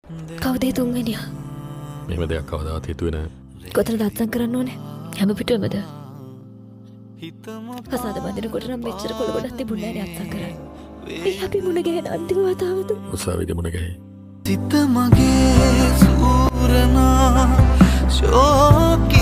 කවුද ඒ තුන්වෙනියා? මෙහෙම දෙයක් කවදාවත් හිතුවේ නෑ. කොතනද අත්සන් කරන්න ඕනේ? හැම පිටුවමද? කසාද බඳිනකොට නම් මෙච්චර කොළ ගොඩක් තිබුණේ නෑනේ අත්සන් කරන්න. ඒ අපි මුණ ගැහෙන අන්තිම වතාවද? උසාවියේ මුණ ගැහි. සිත මගේ සූරනා ශෝක